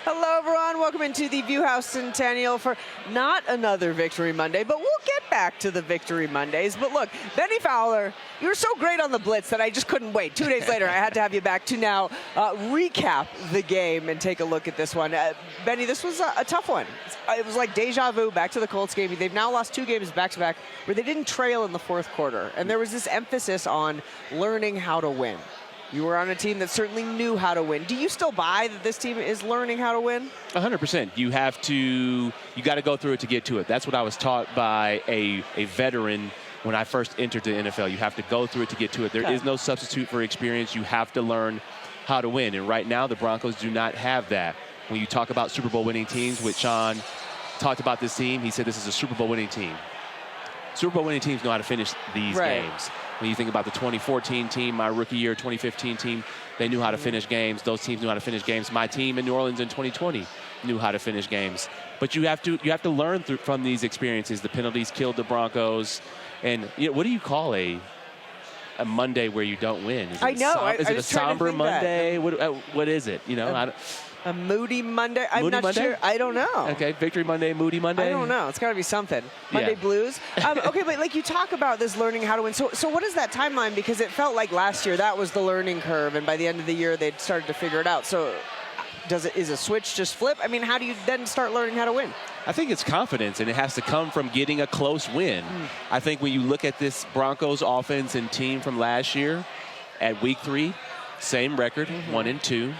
Hello, everyone. Welcome into the Viewhouse Centennial for not another Victory Monday, but we'll get back to the Victory Mondays. But look, Bennie Fowler, you were so great on the Blitz that I just couldn't wait. 2 days later, I had to have you back to now recap the game and take a look at this one. Bennie, this was a tough one. It was like deja vu back to the Colts game. They've now lost 2 games back-to-back where they didn't trail in the fourth quarter. And there was this emphasis on learning how to win. You were on a team that certainly knew how to win. Do you still buy that this team is learning how to win? 100%. You got to go through it to get to it. That's what I was taught by a veteran when I first entered the NFL. You have to go through it to get to it. There is no substitute for experience. You have to learn how to win. And right now, the Broncos do not have that. When you talk about Super Bowl winning teams, which Sean talked about this team, he said this is a Super Bowl winning team. Super Bowl winning teams know how to finish these games. When you think about the 2014 team, my rookie year, 2015 team, they knew how to finish games. Those teams knew how to finish games. My team in New Orleans in 2020 knew how to finish games. But you have to learn from these experiences. The penalties killed the Broncos. And what do you call a Monday where you don't win? Is it a somber Monday? What is it? A moody Monday? I'm not sure. I don't know. Okay, Victory Monday, Moody Monday? I don't know. It's got to be something. Monday blues. Okay, but like you talk about this learning how to win. So what is that timeline? Because it felt like last year that was the learning curve, and by the end of the year they'd started to figure it out. So is a switch just flip? I mean, how do you then start learning how to win? I think it's confidence, and it has to come from getting a close win. I think when you look at this Broncos offense and team from last year, at week 3, same record, 1-2.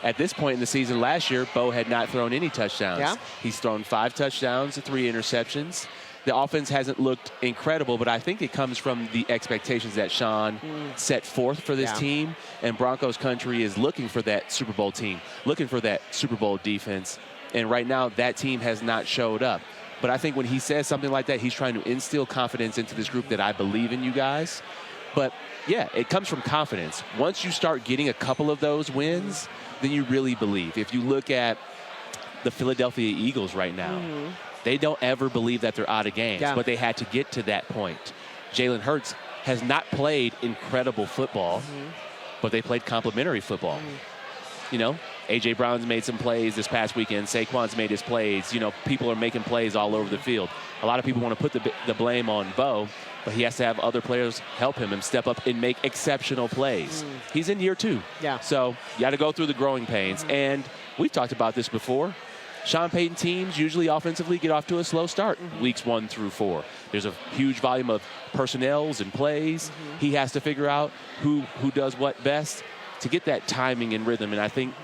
At this point in the season last year, Bo had not thrown any touchdowns. Yeah. He's thrown 5 touchdowns and 3 interceptions. The offense hasn't looked incredible, but I think it comes from the expectations that Sean set forth for this team. And Broncos country is looking for that Super Bowl team, looking for that Super Bowl defense. And right now, that team has not showed up. But I think when he says something like that, he's trying to instill confidence into this group that I believe in you guys. But, yeah, it comes from confidence. Once you start getting a couple of those wins, then you really believe. If you look at the Philadelphia Eagles right now, they don't ever believe that they're out of games, but they had to get to that point. Jalen Hurts has not played incredible football, but they played complimentary football. A.J. Brown's made some plays this past weekend. Saquon's made his plays. People are making plays all over the field. A lot of people want to put the blame on Bo, but he has to have other players help him and step up and make exceptional plays. He's in year 2. So you got to go through the growing pains. And we've talked about this before. Sean Payton teams usually offensively get off to a slow start weeks 1 through 4. There's a huge volume of personnels and plays. He has to figure out who does what best to get that timing and rhythm. And I think,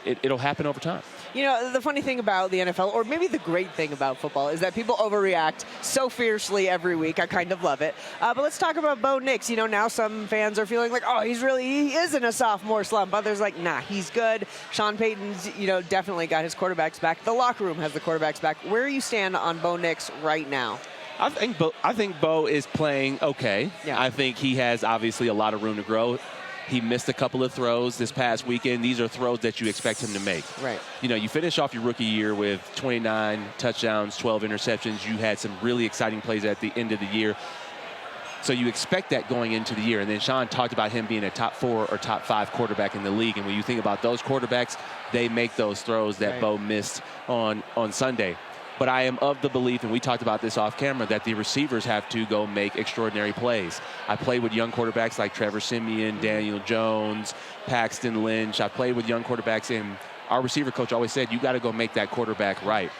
it'll happen over time. The funny thing about the NFL, or maybe the great thing about football, is that people overreact so fiercely every week. I kind of love it. But let's talk about Bo Nix. Now some fans are feeling like, oh, he is in a sophomore slump. Others like, nah, he's good. Sean Payton's, definitely got his quarterbacks back. The locker room has the quarterbacks back. Where do you stand on Bo Nix right now? I think Bo is playing okay. I think he has obviously a lot of room to grow. He missed a couple of throws this past weekend. These are throws that you expect him to make. Right. You finish off your rookie year with 29 touchdowns, 12 interceptions. You had some really exciting plays at the end of the year. So you expect that going into the year. And then Sean talked about him being a top 4 or top 5 quarterback in the league. And when you think about those quarterbacks, they make those throws that Bo missed on Sunday. But I am of the belief, and we talked about this off camera, that the receivers have to go make extraordinary plays. I played with young quarterbacks like Trevor Siemian, Daniel Jones, Paxton Lynch. I played with young quarterbacks, and our receiver coach always said, you got to go make that quarterback right.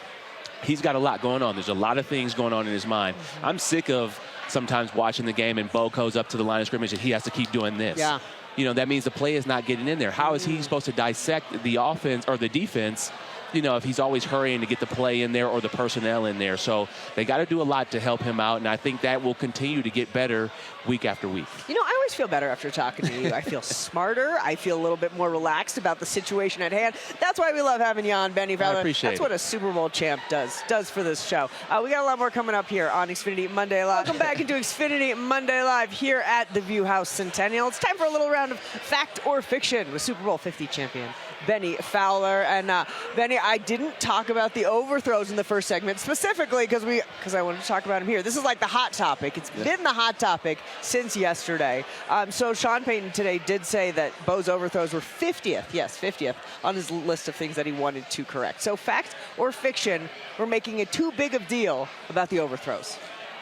He's got a lot going on. There's a lot of things going on in his mind. I'm sick of sometimes watching the game and Bo goes up to the line of scrimmage and he has to keep doing this. That means the play is not getting in there. How is he supposed to dissect the offense or the defense if he's always hurrying to get the play in there or the personnel in there? So they got to do a lot to help him out, and I think that will continue to get better week after week. I always feel better after talking to you. I feel smarter. I feel a little bit more relaxed about the situation at hand. That's why we love having you on, Bennie Fowler. I appreciate That's what a Super Bowl champ does for this show. We got a lot more coming up here on Xfinity Monday Live. Welcome back into Xfinity Monday Live here at the Viewhouse Centennial. It's time for a little round of fact or fiction with Super Bowl 50 champion Bennie Fowler. And Bennie, I didn't talk about the overthrows in the first segment specifically because I wanted to talk about him here. This is like the hot topic. It's been the hot topic since yesterday. So Sean Payton today did say that Bo's overthrows were 50th on his list of things that he wanted to correct. So fact or fiction, we're making it too big of deal about the overthrows.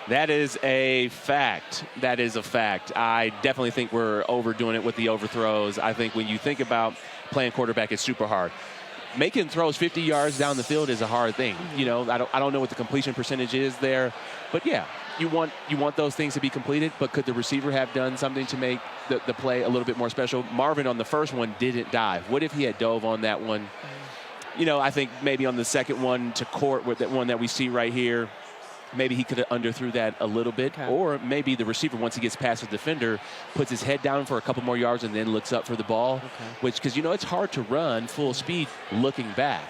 That is a fact. That is a fact. I definitely think we're overdoing it with the overthrows. I think when you think about playing quarterback, it's super hard. Making throws 50 yards down the field is a hard thing. You know, I don't know what the completion percentage is there, but yeah, you want those things to be completed. But could the receiver have done something to make the play a little bit more special? Marvin on the first one didn't dive. What if he had dove on that one? You know, I think maybe on the second one to court with that one that we see right here, maybe he could have underthrew that a little bit. Okay. Or maybe the receiver, once he gets past the defender, puts his head down for a couple more yards and then looks up for the ball. Okay. Which, because, you know, it's hard to run full speed looking back.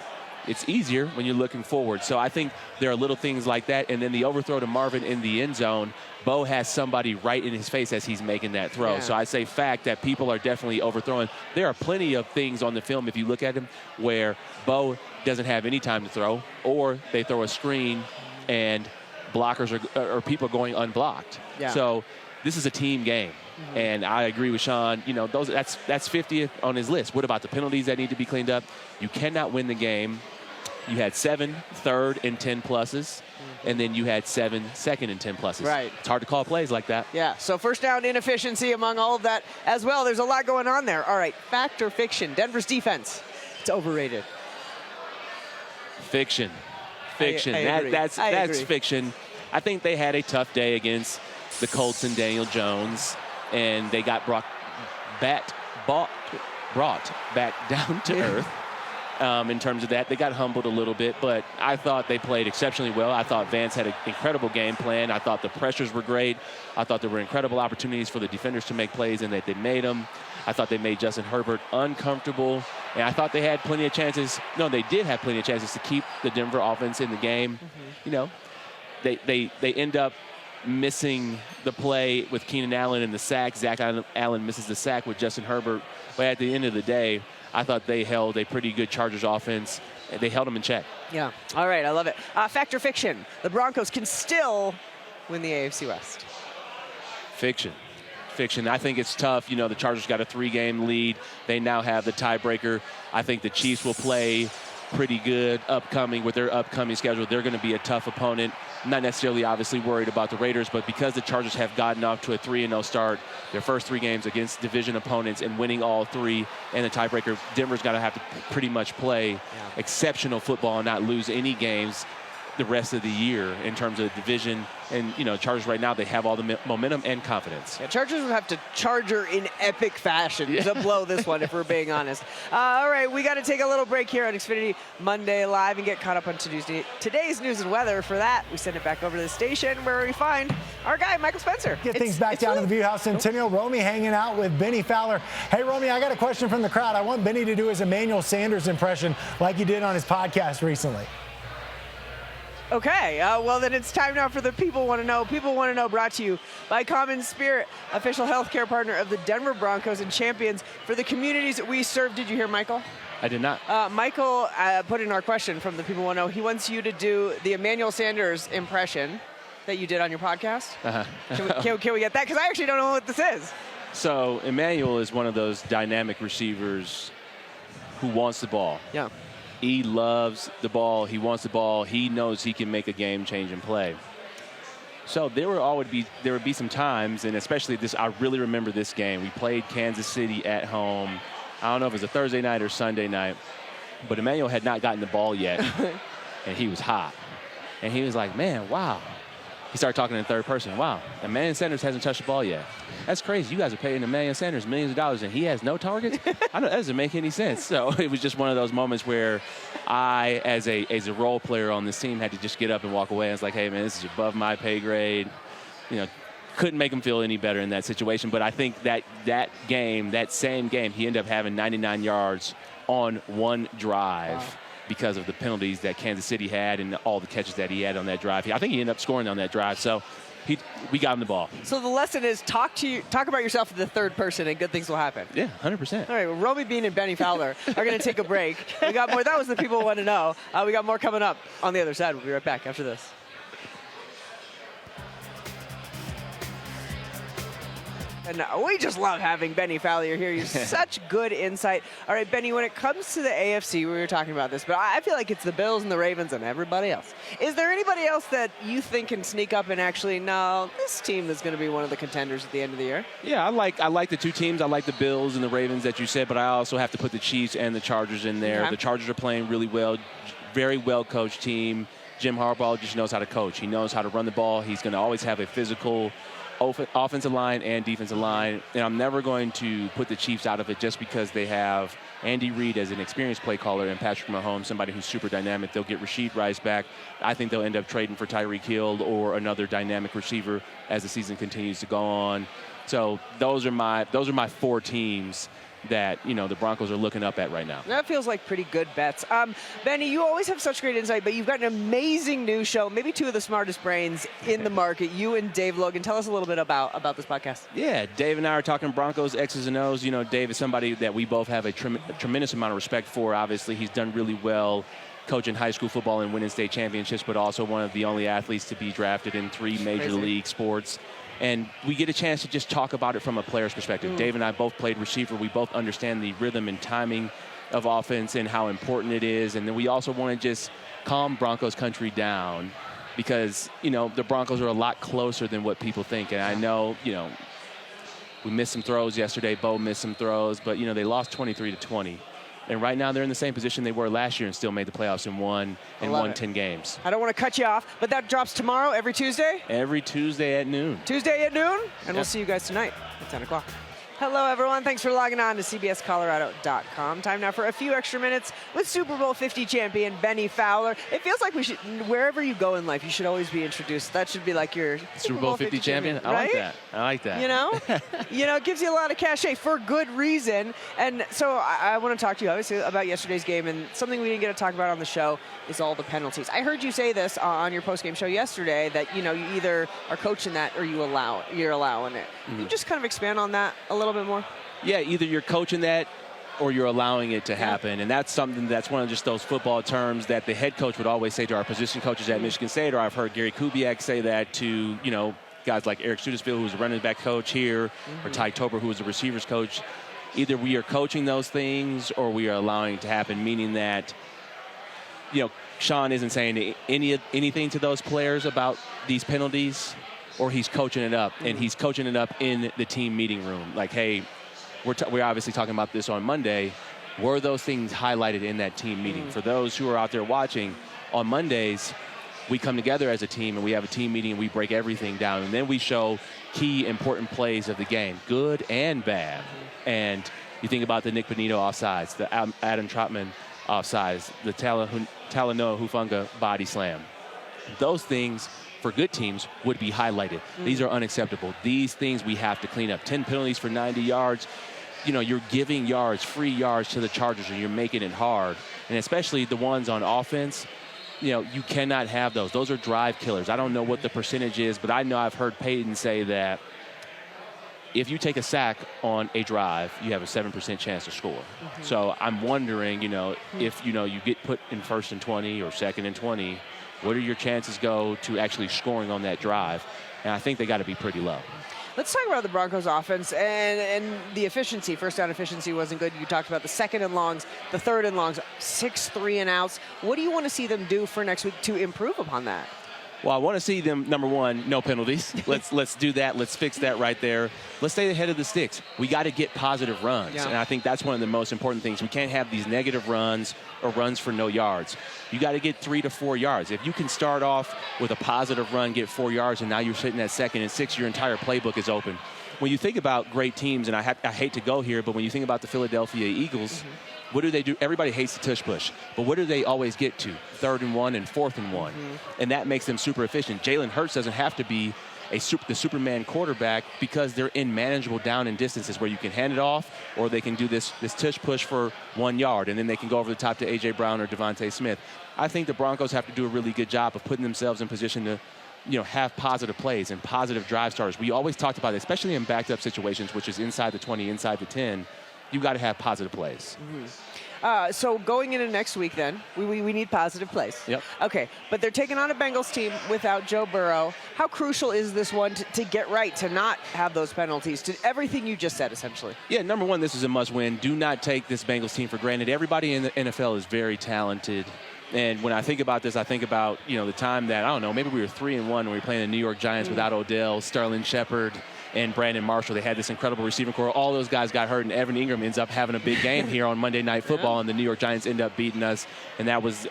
It's easier when you're looking forward. So I think there are little things like that. And then the overthrow to Marvin in the end zone, Bo has somebody right in his face as he's making that throw. Yeah. So I say fact that people are definitely overthrowing. There are plenty of things on the film, if you look at them, where Bo doesn't have any time to throw, or they throw a screen and blockers or people going unblocked. Yeah. So this is a team game. Mm-hmm. And I agree with Sean. You know, that's 50th on his list. What about the penalties that need to be cleaned up? You cannot win the game. You had 7 third and 10 pluses, and then you had 7 second and 10 pluses. Right. It's hard to call plays like that. Yeah, so first down inefficiency among all of that as well. There's a lot going on there. All right, fact or fiction? Denver's defense, it's overrated. Fiction. Fiction. That's fiction. I think they had a tough day against the Colts and Daniel Jones, and they got brought back down to earth. In terms of that, they got humbled a little bit, but I thought they played exceptionally well. I thought Vance had an incredible game plan. I thought the pressures were great. I thought there were incredible opportunities for the defenders to make plays, and that they made them. I thought they made Justin Herbert uncomfortable, and I thought they had plenty of chances. No, they did have plenty of chances to keep the Denver offense in the game. Mm-hmm. You know, they end up missing the play with Keenan Allen in the sack. Zach Allen misses the sack with Justin Herbert, but at the end of the day, I thought they held a pretty good Chargers offense, and they held them in check. Yeah. All right, I love it. Fact or fiction? The Broncos can still win the AFC West. Fiction. Fiction. I think it's tough. You know, the Chargers got a 3-game lead. They now have the tiebreaker. I think the Chiefs will play pretty good with their upcoming schedule. They're going to be a tough opponent. I'm not necessarily obviously worried about the Raiders, but because the Chargers have gotten off to a 3-0 start, their first 3 games against division opponents and winning all 3 and the tiebreaker, Denver's got to have to pretty much play exceptional football and not lose any games the rest of the year in terms of the division. And, you know, Chargers right now, they have all the momentum and confidence. Yeah, Chargers would have to charger in epic fashion to blow this one, if we're being honest. All right, we got to take a little break here on Xfinity Monday Live and get caught up on today's news and weather. For that, we send it back over to the station where we find our guy, Michael Spencer. Get things back down to the View House Centennial. Romy hanging out with Bennie Fowler. Hey, Romy, I got a question from the crowd. I want Bennie to do his Emmanuel Sanders impression like he did on his podcast recently. Okay, well then it's time now for the People Want to Know. People Want to Know brought to you by Common Spirit, official healthcare partner of the Denver Broncos and champions for the communities that we serve. Did you hear Michael? I did not. Michael put in our question from the People Want to Know. He wants you to do the Emmanuel Sanders impression that you did on your podcast. Uh-huh. Can we get that? Because I actually don't know what this is. So Emmanuel is one of those dynamic receivers who wants the ball. Yeah. He loves the ball. He wants the ball. He knows he can make a game-changing play. So there would be some times, and especially this, I really remember this game. We played Kansas City at home. I don't know if it was a Thursday night or Sunday night, but Emmanuel had not gotten the ball yet, and he was hot. And he was like, man, wow. He started talking in third person. Wow, Emmanuel Sanders hasn't touched the ball yet. That's crazy. You guys are paying Emmanuel Sanders millions of dollars, and he has no targets? I know that doesn't make any sense. So it was just one of those moments where I, as a role player on this team, had to just get up and walk away. And it's like, hey, man, this is above my pay grade. You know, couldn't make him feel any better in that situation. But I think that same game, he ended up having 99 yards on one drive. Wow. Because of the penalties that Kansas City had and all the catches that he had on that drive. I think he ended up scoring on that drive. So we got him the ball. So the lesson is talk about yourself in the third person, and good things will happen. Yeah, 100%. All right, well, Romy Bean and Bennie Fowler are going to take a break. We got more. That was the people who want to know. We got more coming up on the other side. We'll be right back after this. And we just love having Bennie Fowler here. He's such good insight. All right, Bennie, when it comes to the AFC, we were talking about this, but I feel like it's the Bills and the Ravens and everybody else. Is there anybody else that you think can sneak up and actually, no, this team is going to be one of the contenders at the end of the year? Yeah, I like the two teams. I like the Bills and the Ravens that you said, but I also have to put the Chiefs and the Chargers in there. Okay. The Chargers are playing really well, very well-coached team. Jim Harbaugh just knows how to coach. He knows how to run the ball. He's going to always have a physical offensive line and defensive line, and I'm never going to put the Chiefs out of it just because they have Andy Reid as an experienced play caller and Patrick Mahomes, somebody who's super dynamic. They'll get Rashid Rice back. I think they'll end up trading for Tyreek Hill or another dynamic receiver as the season continues to go on. So those are my four teams that, you know, the Broncos are looking up at right now. That feels like pretty good bets. Bennie, you always have such great insight, but you've got an amazing new show, maybe two of the smartest brains in the market, you and Dave Logan. Tell us a little bit about this podcast. Yeah, Dave and I are talking Broncos, X's and O's. You know, Dave is somebody that we both have a tremendous amount of respect for. Obviously, he's done really well coaching high school football and winning state championships, but also one of the only athletes to be drafted in 3 major league sports. And we get a chance to just talk about it from a player's perspective. Dave and I both played receiver. We both understand the rhythm and timing of offense and how important it is. And then we also want to just calm Broncos country down because, you know, the Broncos are a lot closer than what people think. And I know, you know, we missed some throws yesterday. Bo missed some throws. But, you know, they lost 23-20. And right now they're in the same position they were last year and still made the playoffs and won 10 games. I don't want to cut you off, but that drops tomorrow, every Tuesday? Every Tuesday at noon. Tuesday at noon? And we'll see you guys tonight at 10 o'clock. Hello, everyone. Thanks for logging on to CBSColorado.com. Time now for a few extra minutes with Super Bowl 50 champion Bennie Fowler. It feels like we should, wherever you go in life, you should always be introduced. That should be like your Super Bowl 50 champion. Right? I like that. You know, it gives you a lot of cachet for good reason. And so I want to talk to you obviously about yesterday's game, and something we didn't get to talk about on the show is all the penalties. I heard you say this on your post-game show yesterday that, you know, you either are coaching that or you're allowing it. Can you just kind of expand on that a little bit more? Yeah, either you're coaching that or you're allowing it to happen. And that's something that's one of just those football terms that the head coach would always say to our position coaches at Michigan State, or I've heard Gary Kubiak say that to, you know, guys like Eric Studesville, who's a running back coach here, or Ty Tober, who is a receivers coach. Either we are coaching those things or we are allowing it to happen, meaning that, you know, Sean isn't saying anything to those players about these penalties, or he's coaching it up, and he's coaching it up in the team meeting room. Like, hey, we're obviously talking about this on Monday. Were those things highlighted in that team meeting? For those who are out there watching, on Mondays, we come together as a team, and we have a team meeting, and we break everything down. And then we show key, important plays of the game, good and bad. And you think about the Nick Bonito offsides, the Adam Trotman offsides, the Talanoa Hufanga body slam. Those things, for good teams, would be highlighted. These are unacceptable. These things we have to clean up. 10 penalties for 90 yards. You know, you're giving yards, free yards to the Chargers, and you're making it hard. And especially the ones on offense, you know, you cannot have those. Those are drive killers. I don't know what the percentage is, but I know I've heard Peyton say that if you take a sack on a drive, you have a 7% chance to score. So I'm wondering, you know, if, you know, you get put in 1st and 20 or 2nd and 20, what are your chances go to actually scoring on that drive? And I think they got to be pretty low. Let's talk about the Broncos offense and the efficiency. First down efficiency wasn't good. You talked about the 2nd and longs, the 3rd and longs, 6 3-and-outs. What do you want to see them do for next week to improve upon that? Well, I want to see them, number one, no penalties. Let's do that. Let's fix that right there. Let's stay ahead of the sticks. We got to get positive runs. And I think that's one of the most important things. We can't have these negative runs or runs for no yards. You got to get 3 to 4 yards. If you can start off with a positive run, get 4 yards, and now you're sitting at 2nd and 6, your entire playbook is open. When you think about great teams, and I hate to go here, but when you think about the Philadelphia Eagles, what do they do? Everybody hates the tush push, but what do they always get to? 3rd and 1 and 4th and 1. And that makes them super efficient. Jalen Hurts doesn't have to be the Superman quarterback because they're in manageable down and distances where you can hand it off, or they can do this tush push for 1 yard, and then they can go over the top to A.J. Brown or Devontae Smith. I think the Broncos have to do a really good job of putting themselves in position to, have positive plays and positive drive starters. We always talked about it, especially in backed up situations, which is inside the 20, inside the 10. You got to have positive plays. So going into next week, then we need positive plays. Yep. Okay, but they're taking on a Bengals team without Joe Burrow. How crucial is this one to get right, to not have those penalties, to everything you just said, essentially? Yeah, number one, this is a must-win. Do not take this Bengals team for granted. Everybody in the NFL is very talented. And when I think about this, I think about, the time that, I don't know, maybe we were 3-1 when we were playing the New York Giants without Odell, Sterling Shepard, and Brandon Marshall. They had this incredible receiving core. All those guys got hurt, and Evan Ingram ends up having a big game here on Monday Night Football, and the New York Giants end up beating us. And that was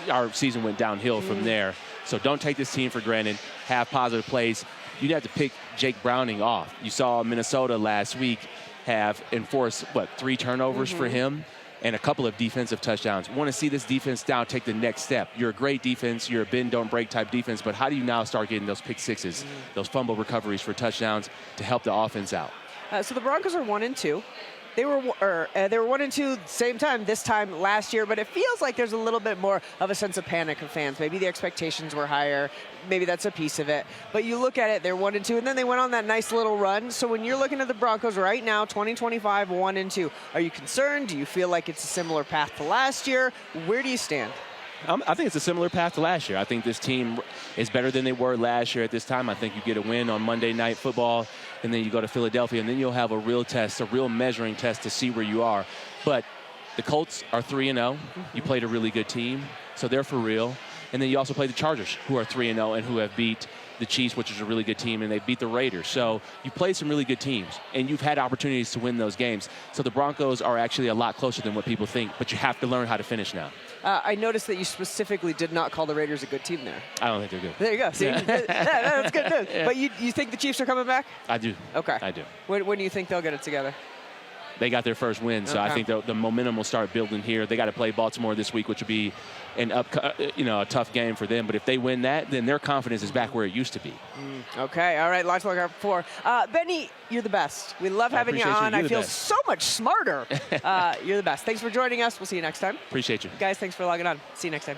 our season went downhill from there. So don't take this team for granted. Have positive plays. You'd have to pick Jake Browning off. You saw Minnesota last week have enforced, 3 turnovers for him and a couple of defensive touchdowns. Want to see this defense now take the next step. You're a great defense. You're a bend, don't break type defense, but how do you now start getting those pick sixes, those fumble recoveries for touchdowns to help the offense out? So the Broncos are 1-2. They were 1-2 same time this time last year, but it feels like there's a little bit more of a sense of panic of fans. Maybe the expectations were higher. Maybe that's a piece of it. But you look at it, they're 1-2, and then they went on that nice little run. So when you're looking at the Broncos right now, 2025, 1-2, are you concerned? Do you feel like it's a similar path to last year? Where do you stand? I think it's a similar path to last year. I think this team is better than they were last year at this time. I think you get a win on Monday Night Football, and then you go to Philadelphia, and then you'll have a real test, a real measuring test to see where you are. But the Colts are 3-0. You played a really good team, so they're for real. And then you also play the Chargers, who are 3-0 and who have beat the Chiefs, which is a really good team, and they beat the Raiders. So you played some really good teams, and you've had opportunities to win those games. So the Broncos are actually a lot closer than what people think, but you have to learn how to finish now. I noticed that you specifically did not call the Raiders a good team there. I don't think they're good. There you go. See? That's good news. Yeah. But you think the Chiefs are coming back? I do. Okay. I do. When do you think they'll get it together? They got their first win, so I think the momentum will start building here. They got to play Baltimore this week, which would be a tough game for them. But if they win that, then their confidence is back where it used to be. Okay, all right, lots to look out for. Benny, you're the best. We love having you on. I feel so much smarter. You're the best. Thanks for joining us. We'll see you next time. Appreciate you. Guys, thanks for logging on. See you next time.